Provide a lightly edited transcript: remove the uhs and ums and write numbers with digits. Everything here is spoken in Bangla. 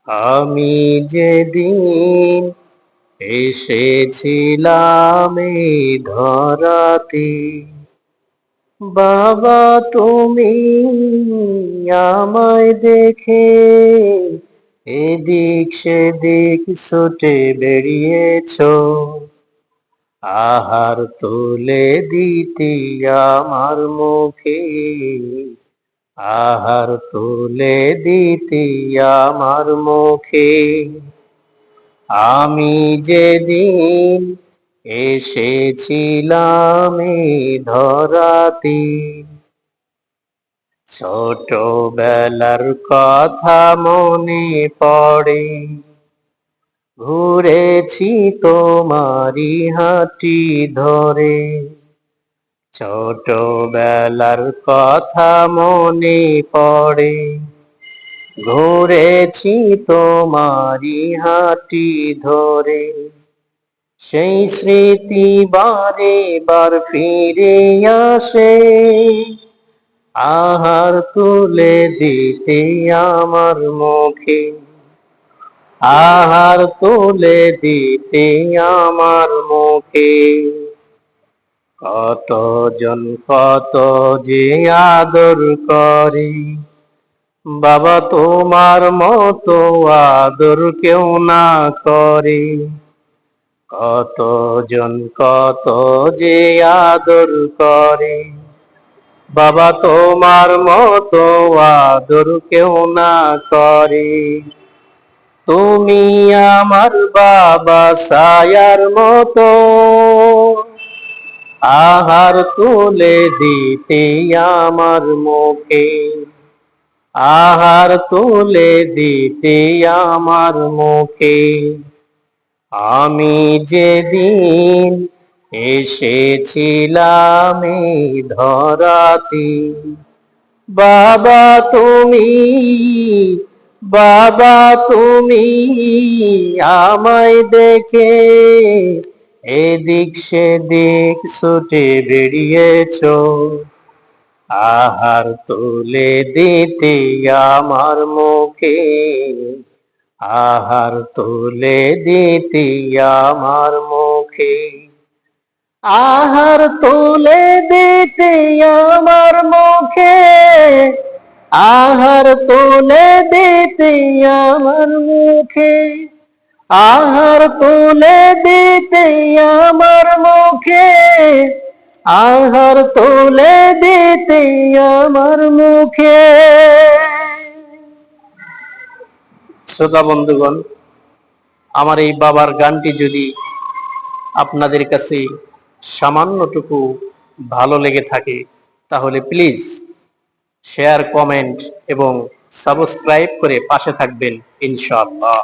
আমি যেদিন এসেছিলাম এই ধরাতে, বাবা তুমি আমায় দেখে এদিক সেদিক ছুটে বেরিয়েছো, আহার তুলে দিতে আমার মুখে, আহার তুলে দিতে আমার মুখে। আমি যেদিন এসেছিলাম এই ধরাতে, ছোটবেলার কথা মনে পড়ে, ঘুরেছি তোমারি হাঁটি ধরে। ছোটবেলার কথা মনে পড়ে, ঘুরেছি তোমারি হাঁটি ধরে। সেই স্মৃতি বারে বার ফিরে আসে, আহার তুলে দিতে আমার মুখে, আহার তুলে দিতে আমার মুখে। কতজন কত যে আদর করে, বাবা তোমার মতো আদর কেউ না করে। কতজন কত যে আদর করে, বাবা তোমার মতো আদর কেউ না করে। তুমি আমার বাবা ছায়ার মতো, আহার তুলে দিতে আমার মুখে, আহার তুলে দিতে আমার মুখে। আমি যেদিন এসেছিলাম এই ধরাতে, বাবা তুমি, বাবা তুমি আমায় দেখে এদিক সেদিক ছুটে বেরিয়েছো, আহার তুলে দিতে আমার মুখে, আহার তুলে দিতে আমার মুখে। আহার তুলে দিতে আমার মুখে, আহার তুলে দিতে আমার মুখে, আহার তুলে দিতে আমার মুখে, আহার তুলে দিতে আমার মুখে। শ্রোতা বন্ধুগণ, আমার এই বাবার গানটি যদি আপনাদের কাছে সামান্যটুকু ভালো লেগে থাকে, তাহলে প্লিজ শেয়ার, কমেন্ট এবং সাবস্ক্রাইব করে পাশে থাকবেন ইনশাআল্লাহ।